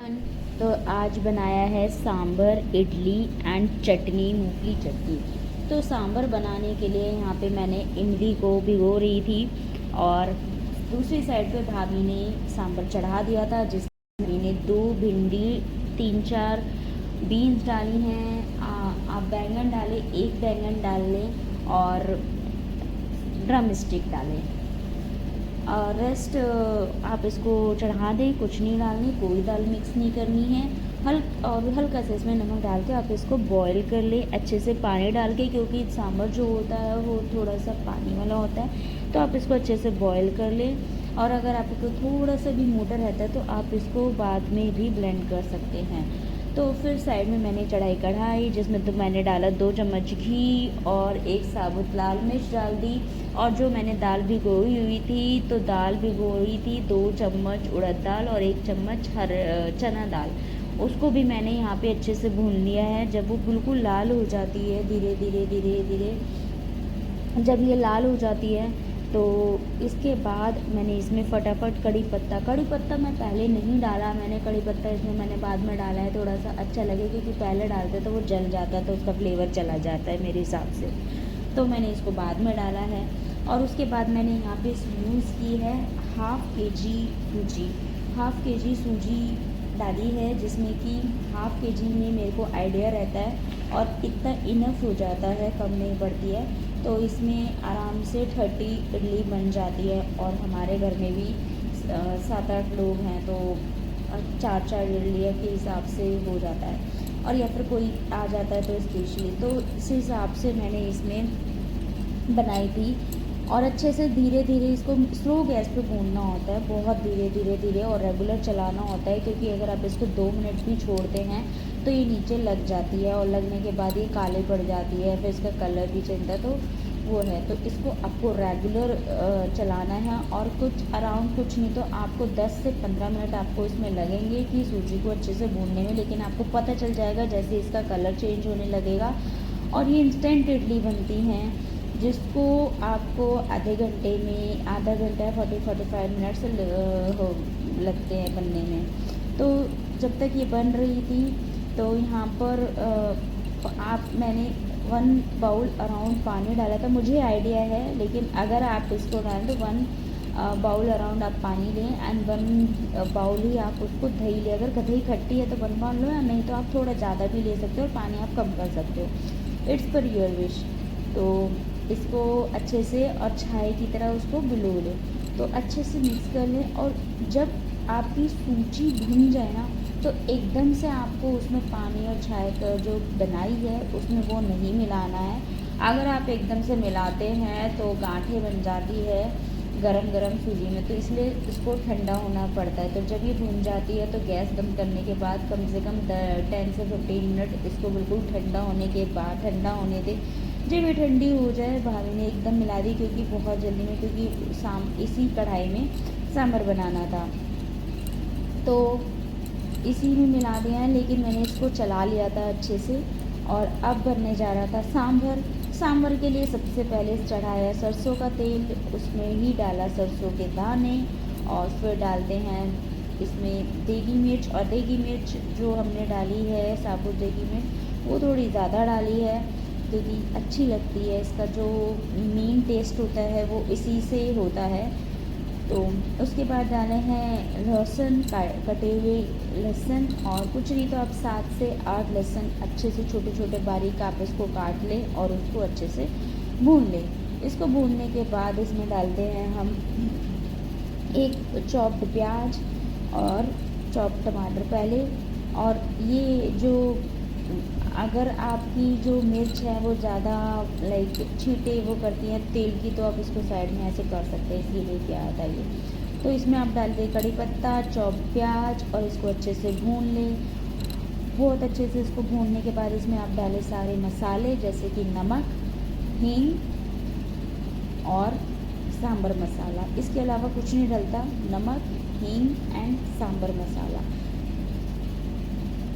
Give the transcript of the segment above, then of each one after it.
Everyone. तो आज बनाया है सांभर, इडली एंड चटनी, मूंगफली चटनी। तो सांभर बनाने के लिए यहाँ पे मैंने इमली को भिगो रही थी और दूसरी साइड पे भाभी ने सांभर चढ़ा दिया था, जिसमें भाभी ने 2 भिंडी, 3-4 बीन्स डाली हैं। आप बैंगन डालें, 1 बैंगन डाल लें और ड्रम स्टिक डालें। रेस्ट आप इसको चढ़ा दें, कुछ नहीं डालनी, कोई दाल मिक्स नहीं करनी है। हल्का से इसमें नमक डाल के आप इसको बॉईल कर लें अच्छे से, पानी डाल के, क्योंकि सांभर जो होता है वो थोड़ा सा पानी वाला होता है। तो आप इसको अच्छे से बॉईल कर लें और अगर आपको थोड़ा सा भी मोटा रहता है तो आप इसको बाद में भी ब्लेंड कर सकते हैं। तो फिर साइड में मैंने चढ़ाई कढ़ाई, जिसमें तो मैंने डाला 2 चम्मच घी और 1 साबुत लाल मिर्च डाल दी। और जो मैंने दाल भिगोई हुई थी, तो दाल भिगोई थी 2 चम्मच उड़द दाल और 1 चम्मच चना दाल, उसको भी मैंने यहाँ पे अच्छे से भून लिया है। जब वो बिल्कुल लाल हो जाती है, धीरे धीरे धीरे धीरे जब ये लाल हो जाती है, तो इसके बाद मैंने इसमें फटाफट कड़ी पत्ता मैं पहले नहीं डाला, मैंने कड़ी पत्ता इसमें मैंने बाद में डाला है, थोड़ा सा अच्छा लगे, क्योंकि पहले डालते तो वो जल जाता है तो उसका फ्लेवर चला जाता है मेरे हिसाब से। तो मैंने इसको बाद में डाला है। और उसके बाद मैंने यहाँ पे यूज़ की है हाफ़ के जी सूजी डाली है, जिसमें कि हाफ़ के जी में मेरे को आइडिया रहता है और इतना इनफ हो जाता है, कम नहीं पड़ती है। तो इसमें आराम से 30 इडली बन जाती है और हमारे घर में भी 7-8 लोग हैं, तो 4-4 इडली के हिसाब से हो जाता है। और या फिर कोई आ जाता है तो स्पेशली, तो इस हिसाब से मैंने इसमें बनाई थी। और अच्छे से धीरे धीरे इसको स्लो गैस पे भूनना होता है, बहुत धीरे धीरे धीरे, और रेगुलर चलाना होता है, क्योंकि अगर आप इसको 2 मिनट भी छोड़ते हैं तो ये नीचे लग जाती है और लगने के बाद ये काले पड़ जाती है, फिर इसका कलर भी चेंज होता है। तो वो है, तो इसको आपको रेगुलर चलाना है। और कुछ नहीं तो आपको 10 से 15 मिनट आपको इसमें लगेंगे कि सूजी को अच्छे से भूनने में, लेकिन आपको पता चल जाएगा जैसे इसका कलर चेंज होने लगेगा। और ये इंस्टेंट इडली बनती हैं, जिसको आपको आधे घंटे में, आधा घंटा 40-45 मिनट्स लगते हैं बनने में। तो जब तक ये बन रही थी, तो यहाँ पर मैंने 1 बाउल अराउंड पानी डाला था, मुझे आइडिया है, लेकिन अगर आप इसको डालें तो 1 बाउल अराउंड आप पानी लें एंड 1 बाउल ही आप उसको दही लें। अगर दही खट्टी है तो 1 बाउल लो, या नहीं तो आप थोड़ा ज़्यादा भी ले सकते हो और पानी आप कम कर सकते हो, इट्स पर योर विश। तो इसको अच्छे से और छाई की तरह उसको भिगो लें, तो अच्छे से मिक्स कर लें। और जब आपकी सूजी भुन जाए ना, तो एकदम से आपको उसमें पानी और छाई का जो बनाई है उसमें वो नहीं मिलाना है। अगर आप एकदम से मिलाते हैं तो गांठें बन जाती है गरम सूजी में, तो इसलिए इसको ठंडा होना पड़ता है। तो जब ये भून जाती है तो गैस बंद करने के बाद कम से कम 10 से 15 मिनट इसको बिल्कुल ठंडा होने के बाद ठंडा होने दें। जब ये ठंडी हो जाए, भाभी ने एकदम मिला दी, क्योंकि बहुत जल्दी में, क्योंकि इसी कढ़ाई में सांभर बनाना था, तो इसी में मिला दिया है। लेकिन मैंने इसको चला लिया था अच्छे से। और अब बनने जा रहा था सांभर के लिए सबसे पहले चढ़ाया सरसों का तेल, उसमें ही डाला सरसों के दाने, और फिर डालते हैं इसमें देगी मिर्च। और देगी मिर्च जो हमने डाली है, साबुत देगी मिर्च, वो थोड़ी ज़्यादा डाली है, क्योंकि अच्छी लगती है। इसका जो मेन टेस्ट होता है वो इसी से होता है। तो उसके बाद डाले हैं लहसुन, कटे हुए लहसुन, और कुछ नहीं तो आप 7 से 8 लहसुन अच्छे से छोटे छोटे बारीक आप इसको काट लें और उसको अच्छे से भून लें। इसको भूनने के बाद इसमें डालते हैं हम 1 चॉप्ड प्याज और चॉप्ड टमाटर पहले। और ये जो, अगर आपकी जो मिर्च है वो ज़्यादा लाइक छींटे वो करती है तेल की, तो आप इसको साइड में ऐसे कर सकते हैं, इसलिए लेके आता है ये। तो इसमें आप डाल दें कड़ी पत्ता, चॉप प्याज, और इसको अच्छे से भून लें। बहुत अच्छे से इसको भूनने के बाद इसमें आप डालें सारे मसाले, जैसे कि नमक, हींग और सांभर मसाला। इसके अलावा कुछ नहीं डलता, नमक, हींग एंड सांभर मसाला।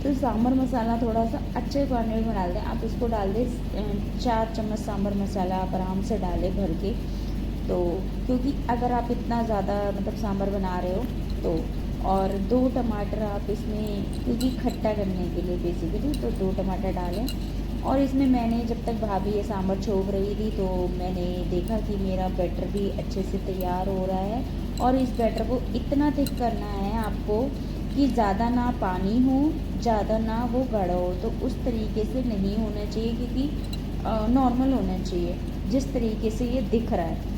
तो सांभर मसाला थोड़ा सा अच्छे क्वांटिटी में डाल दें। आप इसको डाल दें 4 चम्मच सांभर मसाला, आप आराम से डालें भर के। तो क्योंकि अगर आप इतना ज़्यादा मतलब सांभर बना रहे हो तो, और 2 टमाटर आप इसमें, क्योंकि खट्टा करने के लिए बेसिकली, तो 2 टमाटर डालें। और इसमें मैंने जब तक भाभी ये सांभर छोक रही थी तो मैंने देखा कि मेरा बैटर भी अच्छे से तैयार हो रहा है। और इस बैटर को इतना थिक करना है आपको कि ज़्यादा ना पानी हो, ज़्यादा ना वो गाढ़ा हो, तो उस तरीके से नहीं होना चाहिए, क्योंकि नॉर्मल होना चाहिए जिस तरीके से ये दिख रहा है।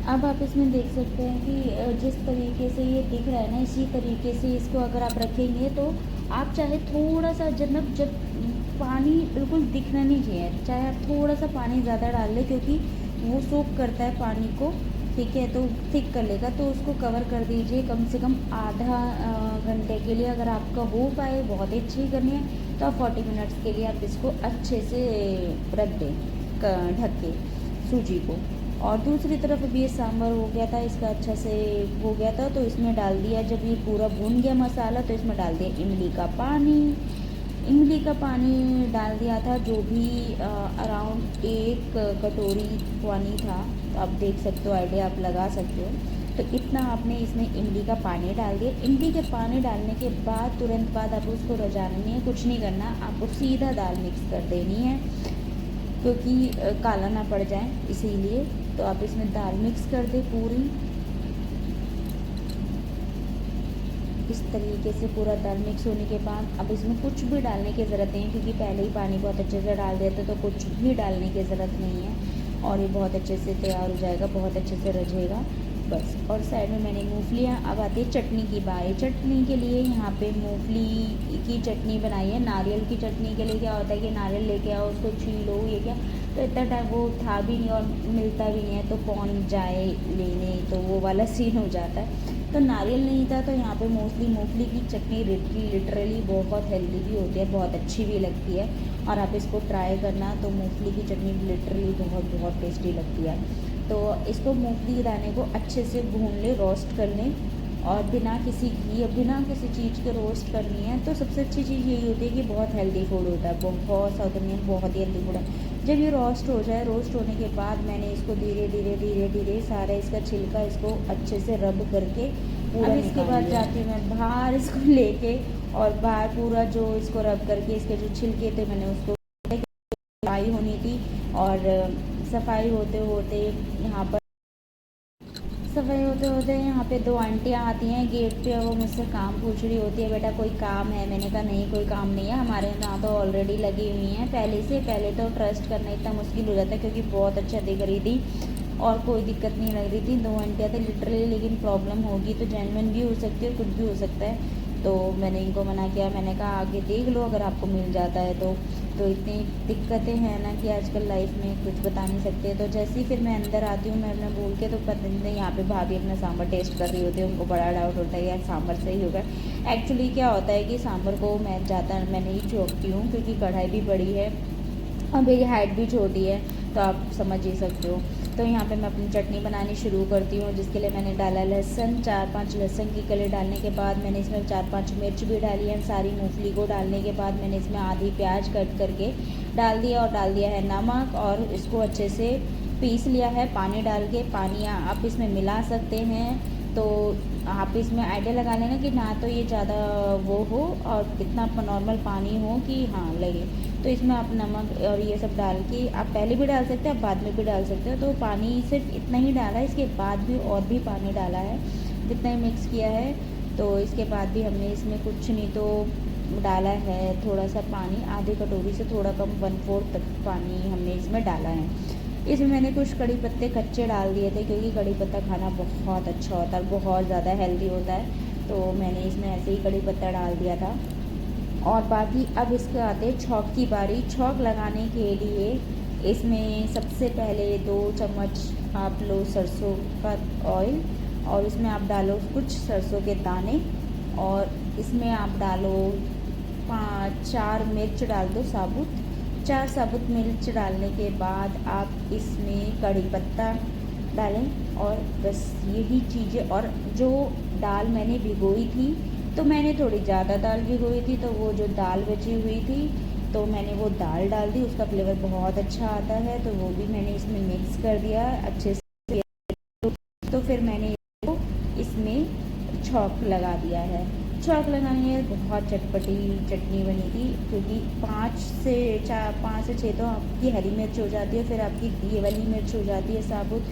अब आप इसमें देख सकते हैं कि जिस तरीके से ये दिख रहा है ना, इसी तरीके से इसको अगर आप रखेंगे तो आप चाहे थोड़ा सा, जब पानी बिल्कुल दिखना नहीं चाहिए, चाहे आप थोड़ा सा पानी ज़्यादा डाल लें, क्योंकि वो सोख करता है पानी को, ठीक है, तो थिक कर लेगा। तो उसको कवर कर दीजिए कम से कम आधा घंटे के लिए। अगर आपका हो पाए, बहुत ही अच्छी करनी है, तो आप 40 मिनट्स के लिए आप इसको अच्छे से रख दें ढक के सूजी को। और दूसरी तरफ अभी ये सांभर हो गया था, इसका अच्छा से हो गया था, तो इसमें डाल दिया, जब ये पूरा भून गया मसाला, तो इसमें डाल दिया इमली का पानी। इमली का पानी डाल दिया था, जो भी अराउंड 1 कटोरी पानी था, तो आप देख सकते हो, आइडिया आप लगा सकते हो। तो इतना आपने इसमें इमली का पानी डाल दिया। इमली के पानी डालने के बाद तुरंत बाद आप उसको रजाना नहीं है, कुछ नहीं करना, आपको सीधा दाल मिक्स कर देनी है, क्योंकि काला ना पड़ जाए इसीलिए। तो आप इसमें दाल मिक्स कर दें पूरी, इस तरीके से पूरा दाल मिक्स होने के बाद अब इसमें कुछ भी डालने की ज़रूरत नहीं है, क्योंकि पहले ही पानी बहुत अच्छे से डाल देते, तो कुछ भी डालने की ज़रूरत नहीं है। और ये बहुत अच्छे से तैयार हो जाएगा, बहुत अच्छे से रजेगा बस। और साइड में मैंने मूंगफलियाँ। अब आती है चटनी की बारी। चटनी के लिए यहाँ पे मूंगफली की चटनी बनाई है। नारियल की चटनी के लिए क्या होता है कि नारियल लेके आओ, उसको छीलो, ये क्या, तो इतना टाइम वो था भी नहीं और मिलता भी नहीं है, तो कौन जाए लेने, तो वो वाला सीन हो जाता है। तो नारियल नहीं था, तो यहाँ पे मोस्टली मूंगफली की चटनी लिटरली बहुत हेल्दी भी होती है, बहुत अच्छी भी लगती है। और आप इसको ट्राई करना, तो मूंगफली की चटनी लिटरली बहुत बहुत टेस्टी लगती है। तो इसको मूंगफली के दाने को अच्छे से भून ले, रोस्ट कर लें, और बिना किसी घी या बिना किसी चीज़ के रोस्ट करनी है। तो सबसे अच्छी चीज़ यही होती है कि बहुत हेल्दी फूड होता है, बहुत साउथ इंडियन बहुत ही हेल्दी फूड है। जब ये रोस्ट हो जाए, रोस्ट होने के बाद मैंने इसको धीरे धीरे धीरे धीरे सारा इसका छिलका इसको अच्छे से रब करके पूरा, इसके बाद जाती हूँ मैं बाहर इसको लेके, और बाहर पूरा जो इसको रब करके इसके जो छिलके थे मैंने उसको सफाई होनी थी। और सफाई होते होते यहाँ पर सफाई होते होते यहाँ पे 2 आंटियाँ आती हैं गेट पे, वो मुझसे काम पूछ रही होती है, बेटा कोई काम है? मैंने कहा नहीं, कोई काम नहीं है, हमारे यहाँ तो ऑलरेडी लगी हुई हैं पहले से। पहले तो ट्रस्ट करना इतना मुश्किल हो जाता है, क्योंकि बहुत अच्छा दिख रही थी और कोई दिक्कत नहीं लग रही थी। 2 आंटियाँ थी लिटरली, लेकिन प्रॉब्लम होगी तो जेन्युइन भी हो सकती है और कुछ भी हो सकता है। तो मैंने इनको मना किया, मैंने कहा आगे देख लो अगर आपको मिल जाता है तो इतनी दिक्कतें हैं ना कि आजकल लाइफ में कुछ बता नहीं सकते। तो जैसे ही फिर मैं अंदर आती हूँ, मैं बोल के, तो पता नहीं यहाँ पे भाभी अपना सांभर टेस्ट कर रही होती है, उनको बड़ा डाउट होता है यार सांभर सही होगा। एक्चुअली क्या होता है कि सांभर को मैं नहीं छोड़ती हूँ, क्योंकि कढ़ाई भी बड़ी है और मेरी हाइट भी छोटी है, तो आप समझ ही सकते हो। तो यहाँ पे मैं अपनी चटनी बनानी शुरू करती हूँ, जिसके लिए मैंने डाला लहसुन, 4-5 लहसुन की कली डालने के बाद मैंने इसमें 4-5 मिर्च भी डाली है। सारी मूंगफली को डालने के बाद मैंने इसमें आधी प्याज कट करके डाल दिया, और डाल दिया है नमक, और इसको अच्छे से पीस लिया है पानी डाल के। पानी आप इसमें मिला सकते हैं, तो आप इसमें आइडिया लगा लेना कि ना तो ये ज़्यादा वो हो और इतना नॉर्मल पानी हो कि हाँ लगे। तो इसमें आप नमक और ये सब डाल के आप पहले भी डाल सकते हैं, आप बाद में भी डाल सकते हो। तो पानी सिर्फ इतना ही डाला है, इसके बाद भी और भी पानी डाला है जितना ही मिक्स किया है। तो इसके बाद भी हमने इसमें कुछ नहीं तो डाला है थोड़ा सा पानी, आधी कटोरी से थोड़ा कम, 1/4 तक पानी हमने इसमें डाला है। इसमें मैंने कुछ कड़ी पत्ते कच्चे डाल दिए थे, क्योंकि कड़ी पत्ता खाना बहुत अच्छा होता है, बहुत ज़्यादा हेल्दी होता है। तो मैंने इसमें ऐसे ही कड़ी पत्ता डाल दिया था। और बाकी अब इसके आते छौंक की बारी। छौंक लगाने के लिए इसमें सबसे पहले 2 चम्मच आप लो सरसों का ऑयल, और इसमें आप डालो कुछ सरसों के दाने, और इसमें आप डालो 4 मिर्च डाल दो साबुत। 4 साबुत मिर्च डालने के बाद आप इसमें कड़ी पत्ता डालें, और बस यही चीज़ें। और जो दाल मैंने भिगोई थी, तो मैंने थोड़ी ज़्यादा दाल भिगोई थी, तो वो जो दाल बची हुई थी तो मैंने वो दाल डाल दी, उसका फ्लेवर बहुत अच्छा आता है, तो वो भी मैंने इसमें मिक्स कर दिया अच्छे से। तो फिर मैंने छौंक लगा दिया है। छौंक लगाने के बाद बहुत चटपटी चटनी बनी थी, क्योंकि 5 से 6 तो आपकी हरी मिर्च हो जाती है, फिर आपकी ये वाली मिर्च हो जाती है साबुत।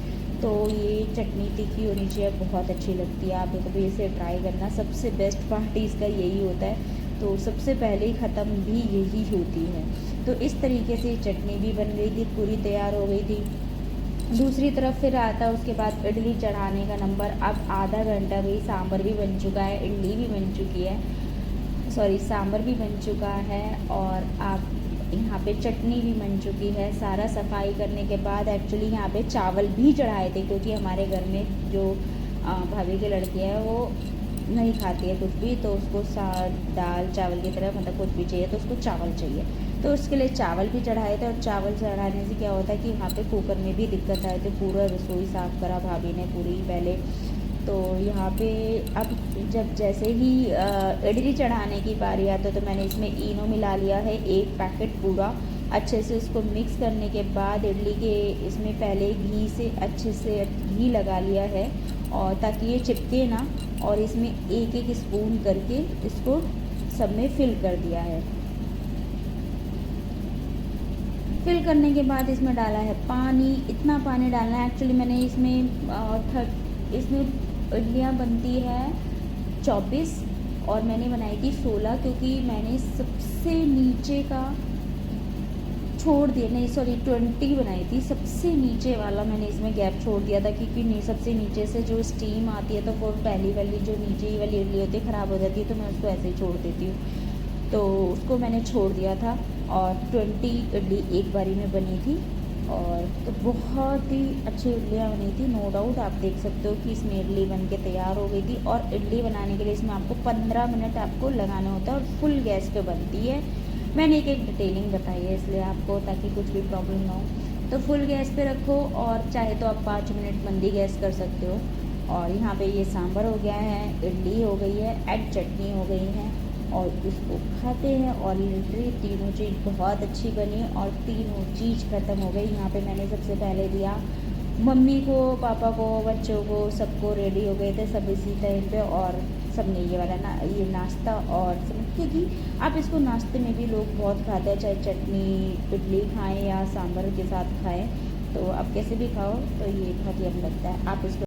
तो ये चटनी तीखी होनी चाहिए, बहुत अच्छी लगती है। आप कभी इसे ट्राई करना। सबसे बेस्ट पार्ट इसका यही होता है, तो सबसे पहले ही ख़त्म भी यही होती है। तो इस तरीके से चटनी भी बन गई थी, पूरी तैयार हो गई थी। दूसरी तरफ फिर आता उसके बाद इडली चढ़ाने का नंबर। अब आधा घंटा भी, सांभर भी बन चुका है, इडली भी बन चुकी है, सॉरी सांभर भी बन चुका है, और आप यहाँ पे चटनी भी बन चुकी है। सारा सफाई करने के बाद एक्चुअली यहाँ पे चावल भी चढ़ाए थे, क्योंकि हमारे घर में जो भाभी की लड़की है वो नहीं खाती है कुछ भी, तो उसको दाल चावल की तरह मतलब कुछ भी चाहिए, तो उसको चावल चाहिए। तो उसके लिए चावल भी चढ़ाए थे। और चावल चढ़ाने से क्या होता है कि वहाँ पे कुकर में भी दिक्कत आए थे। पूरा रसोई साफ़ करा भाभी ने पूरी पहले। तो यहाँ पे अब जब जैसे ही इडली चढ़ाने की बारी आती है, तो मैंने इसमें इनो मिला लिया है 1 पैकेट पूरा। अच्छे से उसको मिक्स करने के बाद इडली के इसमें पहले घी से अच्छे से घी लगा लिया है, और ताकि ये चिपके ना, और इसमें 1-1 स्पून करके इसको सब में फिल कर दिया है। फिल करने के बाद इसमें डाला है पानी। इतना पानी डालना है एक्चुअली। मैंने इसमें इडलियाँ बनती है 24, और मैंने बनाई थी 16, क्योंकि मैंने सबसे नीचे का छोड़ दिया, नहीं सॉरी 20 बनाई थी। सबसे नीचे वाला मैंने इसमें गैप छोड़ दिया था, क्योंकि सबसे नीचे से जो स्टीम आती है, तो वो पहली वाली जो नीचे वाली इडली होती है ख़राब हो जाती है, तो मैं उसको ऐसे ही छोड़ देती हूँ। तो उसको मैंने छोड़ दिया था, और 20 इडली एक बारी में बनी थी। और तो बहुत ही अच्छी इडलियाँ बनी थी, नो डाउट। आप देख सकते हो कि इसमें इडली बन के तैयार हो गई थी। और इडली बनाने के लिए इसमें आपको 15 मिनट आपको लगाना होता है, और फुल गैस पे बनती है। मैंने एक डिटेलिंग बताई है इसलिए आपको, ताकि कुछ भी प्रॉब्लम ना हो। तो फुल गैस पे रखो, और चाहे तो आप 5 मिनट मंदी गैस कर सकते हो। और यहाँ पे ये सांभर हो गया है, इडली हो गई है, एग चटनी हो गई है, और इसको खाते हैं। और लिटरली तीनों चीज़ बहुत अच्छी बनी, और तीनों चीज़ ख़त्म हो गई। यहाँ पे मैंने सबसे पहले दिया मम्मी को, पापा को, बच्चों को, सबको रेडी हो गए थे सब इसी टाइम पे। और सबने ये वाला ये नाश्ता, और क्योंकि आप इसको नाश्ते में भी लोग बहुत खाते हैं, चाहे चटनी इडली खाएं या सांभर के साथ खाएं, तो आप कैसे भी खाओ, तो ये बहुत ही अच्छा लगता है। आप इसको